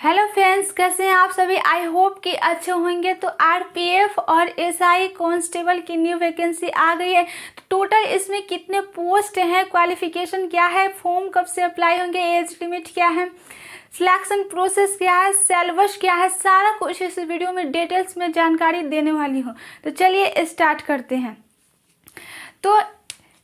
Hello friends, कैसे हैं आप सभी। आई होप कि अच्छे होंगे। तो आरपीएफ और एसआई कांस्टेबल की न्यू वैकेंसी आ गई है। तो टोटल इसमें कितने पोस्ट हैं, क्वालिफिकेशन क्या है, फॉर्म कब से अप्लाई होंगे, एज लिमिट क्या है, सिलेक्शन प्रोसेस क्या है, सिलेबस क्या है, सारा कुछ इस वीडियो में डिटेल्स में जानकारी देने वाली हूँ। तो चलिए स्टार्ट करते हैं। तो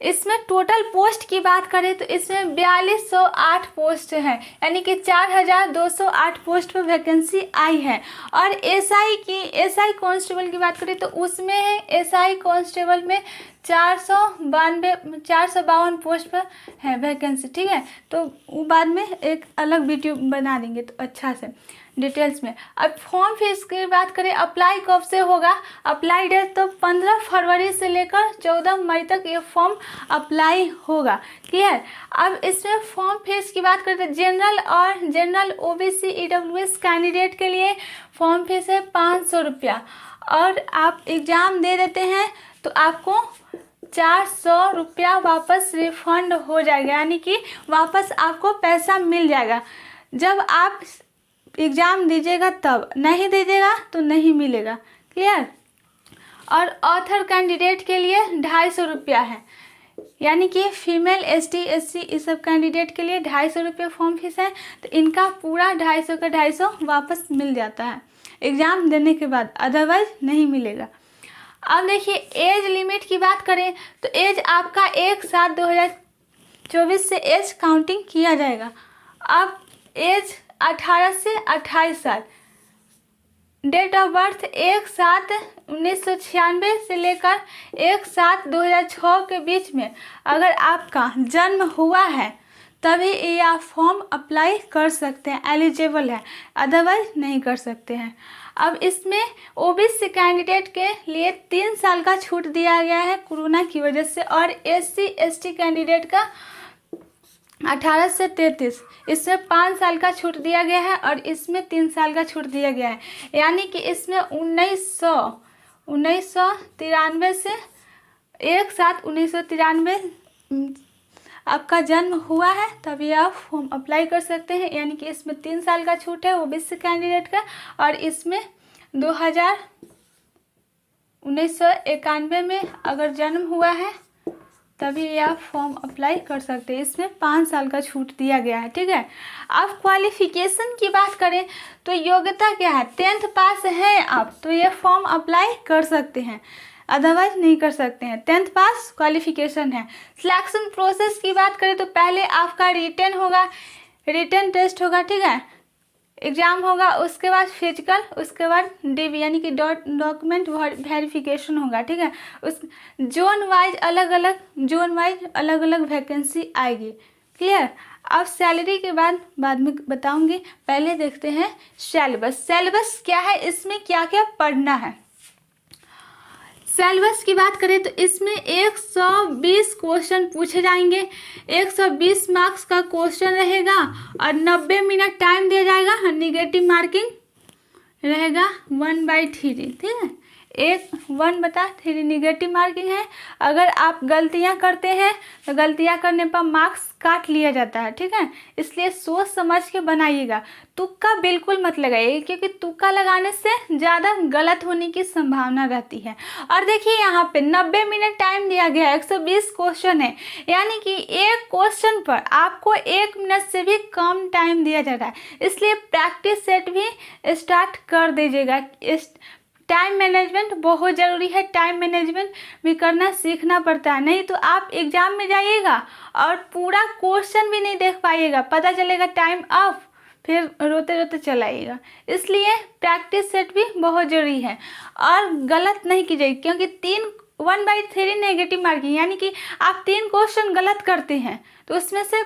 इसमें टोटल पोस्ट की बात करें तो इसमें 4208 पोस्ट है, यानी कि 4208 पोस्ट पर वैकेंसी आई है। और एसआई कांस्टेबल की बात करें तो उसमें है, एसआई कांस्टेबल में 452 पोस्ट पर है वैकेंसी। ठीक है, तो वो बाद में एक अलग वीडियो बना देंगे तो अच्छा से डिटेल्स में। अब फॉर्म फीस की बात करें, अप्लाई कब से होगा। अप्लाई डेट तो 15 फरवरी से लेकर 14 मई तक ये फॉर्म अप्लाई होगा। क्लियर। अब इसमें फॉर्म फीस की बात करें तो जनरल ओबीसी ईडब्ल्यूएस कैंडिडेट के लिए फॉर्म फीस है 500 रुपया। और आप एग्ज़ाम दे देते हैं तो आपको 400 रुपया वापस रिफंड हो जाएगा, यानी कि वापस आपको पैसा मिल जाएगा जब आप एग्ज़ाम दीजिएगा तब, नहीं दीजिएगा तो नहीं मिलेगा। क्लियर। और ऑथर कैंडिडेट के लिए 250 रुपया है, यानी कि फीमेल एसटी एससी इस सब कैंडिडेट के लिए 250 रुपये फॉर्म फीस है। तो इनका पूरा 250 का 250 वापस मिल जाता है एग्ज़ाम देने के बाद, अदरवाइज नहीं मिलेगा। अब देखिए एज लिमिट की बात करें तो एज आपका 1/7/2024 से एज काउंटिंग किया जाएगा। अब एज 18 से 28 साल। डेट ऑफ बर्थ 1/7/1996 से लेकर 1/7/2006 के बीच में अगर आपका जन्म हुआ है तभी ये आप फॉर्म अप्लाई कर सकते हैं, एलिजिबल है, अदरवाइज नहीं कर सकते हैं। अब इसमें ओबीसी कैंडिडेट के लिए 3 साल का छूट दिया गया है कोरोना की वजह से। और एससी एसटी कैंडिडेट का 18 से 33, इसमें 5 साल का छूट दिया गया है और इसमें 3 साल का छूट दिया गया है, यानी कि इसमें 1993 से 1/7/1993 आपका जन्म हुआ है तभी आप फॉर्म अप्लाई कर सकते हैं, यानी कि इसमें 3 साल का छूट है ओबीसी कैंडिडेट का। और इसमें 1991 में अगर जन्म हुआ है तभी आप फॉर्म अप्लाई कर सकते हैं, इसमें 5 साल का छूट दिया गया है। ठीक है। अब क्वालिफिकेशन की बात करें तो योग्यता क्या है, 10th पास है आप तो ये फॉर्म अप्लाई कर सकते हैं, अदरवाइज नहीं कर सकते हैं। 10th पास क्वालिफिकेशन है। सिलेक्शन प्रोसेस की बात करें तो पहले आपका रिटन टेस्ट होगा। ठीक है, एग्ज़ाम होगा, उसके बाद फिजिकल, उसके बाद डीवी यानी कि डॉक्यूमेंट वेरिफिकेशन होगा। ठीक है, उस जोन वाइज अलग अलग वैकेंसी आएगी। क्लियर। अब सैलरी के बाद में बताऊंगी, पहले देखते हैं सिलेबस क्या है, इसमें क्या क्या पढ़ना है। सिलेबस की बात करें तो इसमें 120 क्वेश्चन पूछे जाएंगे, 120 मार्क्स का क्वेश्चन रहेगा और 90 मिनट टाइम दिया जाएगा। नेगेटिव मार्किंग रहेगा 1/3। ठीक है, 1/3 नेगेटिव मार्किंग है। अगर आप गलतियां करते हैं तो गलतियां करने पर मार्क्स काट लिया जाता है। ठीक है, इसलिए सोच समझ के बनाइएगा, तुक्का बिल्कुल मत लगाइए, क्योंकि तुक्का लगाने से ज़्यादा गलत होने की संभावना रहती है। और देखिए यहाँ पे 90 मिनट टाइम दिया गया है, 120 क्वेश्चन है, यानी कि एक क्वेश्चन पर आपको 1 मिनट से भी कम टाइम दिया जा रहा है, इसलिए प्रैक्टिस सेट भी स्टार्ट कर दीजिएगा। टाइम मैनेजमेंट बहुत ज़रूरी है, टाइम मैनेजमेंट भी करना सीखना पड़ता है, नहीं तो आप एग्ज़ाम में जाइएगा और पूरा क्वेश्चन भी नहीं देख पाइएगा, पता चलेगा टाइम अप, फिर रोते रोते चलाइएगा। इसलिए प्रैक्टिस सेट भी बहुत ज़रूरी है और गलत नहीं कीजिएगा, क्योंकि 1/3 नेगेटिव मार्किंग, यानी कि आप 3 क्वेश्चन गलत करते हैं तो उसमें से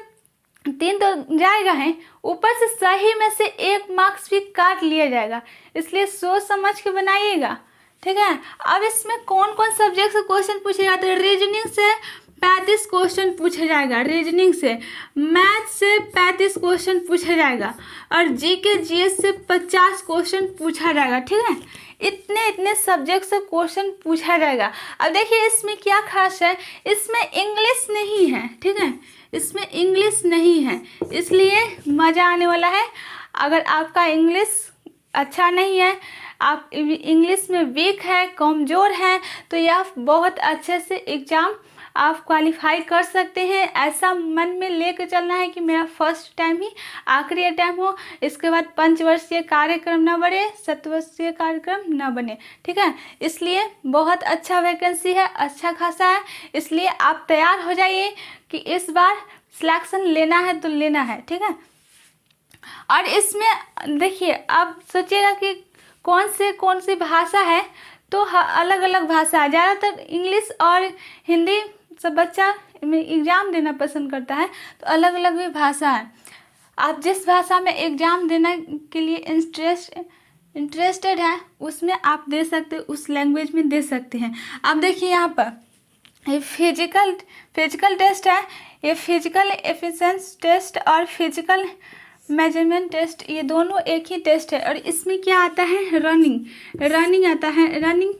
3 तो जाएगा है, ऊपर से सही में से 1 मार्क्स भी काट लिया जाएगा, इसलिए सोच समझ के बनाइएगा। ठीक है। अब इसमें कौन कौन सब्जेक्ट से क्वेश्चन पूछेगा तो रीजनिंग से 35 क्वेश्चन पूछा जाएगा, रीजनिंग से, मैथ से 35 क्वेश्चन पूछा जाएगा और जीके जीएस से 50 क्वेश्चन पूछा जाएगा। ठीक है, इतने सब्जेक्ट से क्वेश्चन पूछा जाएगा। अब देखिए इसमें क्या खास है, इसमें इंग्लिश नहीं है। ठीक है, इसमें इंग्लिश नहीं है, इसलिए मज़ा आने वाला है। अगर आपका इंग्लिश अच्छा नहीं है, आप इंग्लिश में वीक है, कमज़ोर हैं, तो यह बहुत अच्छे से एग्ज़ाम आप क्वालिफाई कर सकते हैं। ऐसा मन में लेकर चलना है कि मेरा फर्स्ट टाइम ही आखिरी टाइम हो, इसके बाद 5 वर्षीय कार्यक्रम ना बढ़े, 7 वर्षीय कार्यक्रम ना बने, ठीक है। इसलिए बहुत अच्छा वैकेंसी है, अच्छा खासा है, इसलिए आप तैयार हो जाइए कि इस बार सिलेक्शन लेना है तो लेना है, ठीक है। और इसमें देखिए, आप सोचिएगा कि कौन सी भाषा है, तो अलग अलग भाषा है। ज़्यादातर इंग्लिश और हिंदी सब बच्चा एग्ज़ाम देना पसंद करता है, तो अलग अलग भी भाषा है। आप जिस भाषा में एग्ज़ाम देने के लिए इंटरेस्टेड है, उसमें आप दे सकते, उस लैंग्वेज में दे सकते हैं। आप देखिए यहाँ पर ये फिजिकल टेस्ट है, ये फिजिकल एफिशिएंसी टेस्ट और फिजिकल मेजरमेंट टेस्ट, ये दोनों एक ही टेस्ट है। और इसमें क्या आता है, रनिंग आता है। रनिंग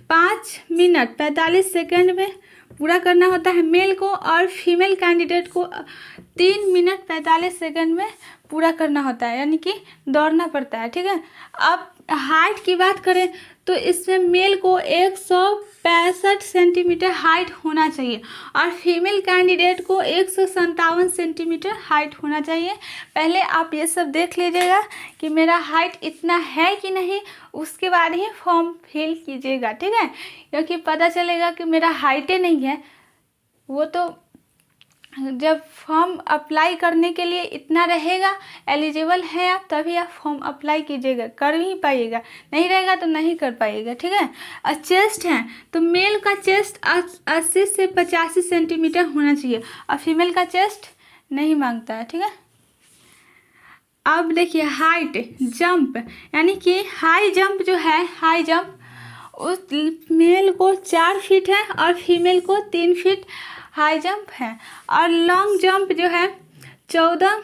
5 मिनट 45 सेकंड में पूरा करना होता है मेल को, और फीमेल कैंडिडेट को 3 मिनट 45 सेकंड में पूरा करना होता है, यानी कि दौड़ना पड़ता है, ठीक है। अब हाइट की बात करें तो इसमें मेल को 165 सेंटीमीटर हाइट होना चाहिए, और फीमेल कैंडिडेट को 157 सेंटीमीटर हाइट होना चाहिए। पहले आप ये सब देख लीजिएगा कि मेरा हाइट इतना है कि नहीं, उसके बाद ही फॉर्म फिल कीजिएगा, ठीक है। क्योंकि पता चलेगा कि मेरा हाइटे नहीं है, वो तो जब फॉर्म अप्लाई करने के लिए इतना रहेगा, एलिजिबल है आप, तभी आप फॉर्म अप्लाई कीजिएगा, कर ही पाइएगा, नहीं रहेगा तो नहीं कर पाइएगा, ठीक है। और चेस्ट है तो मेल का चेस्ट 80 से 85 सेंटीमीटर होना चाहिए, और फीमेल का चेस्ट नहीं मांगता है, ठीक है। अब देखिए हाइट जंप, यानी कि हाई जंप जो है, हाई जंप उस मेल को 4 फीट है और फीमेल को 3 फीट हाई जंप है। और लॉन्ग जंप जो है 14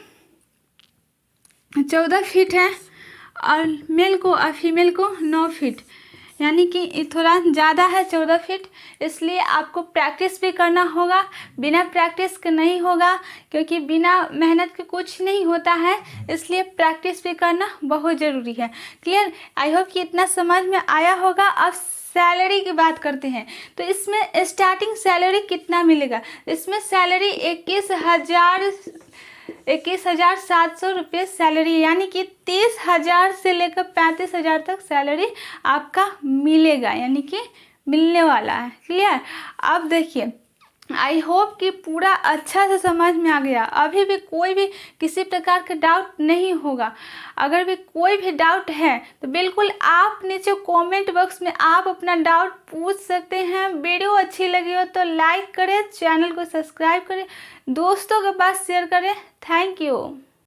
फीट है, और मेल को और फीमेल को 9 फीट, यानी कि थोड़ा ज़्यादा है 14 फीट। इसलिए आपको प्रैक्टिस भी करना होगा, बिना प्रैक्टिस के नहीं होगा, क्योंकि बिना मेहनत के कुछ नहीं होता है, इसलिए प्रैक्टिस भी करना बहुत ज़रूरी है। क्लियर? आई होप कि इतना समझ में आया होगा। अब सैलरी की बात करते हैं, तो इसमें स्टार्टिंग सैलरी कितना मिलेगा। इसमें सैलरी 21,700 रुपये सैलरी, यानी कि 30,000 से लेकर 35,000 तक सैलरी आपका मिलेगा, यानी कि मिलने वाला है। क्लियर? अब देखिए, आई होप कि पूरा अच्छा से समझ में आ गया। अभी भी कोई भी किसी प्रकार का डाउट नहीं होगा। अगर भी कोई भी डाउट है तो बिल्कुल आप नीचे कमेंट बॉक्स में आप अपना डाउट पूछ सकते हैं। वीडियो अच्छी लगी हो तो लाइक करें, चैनल को सब्सक्राइब करें, दोस्तों के पास शेयर करें। Thank you.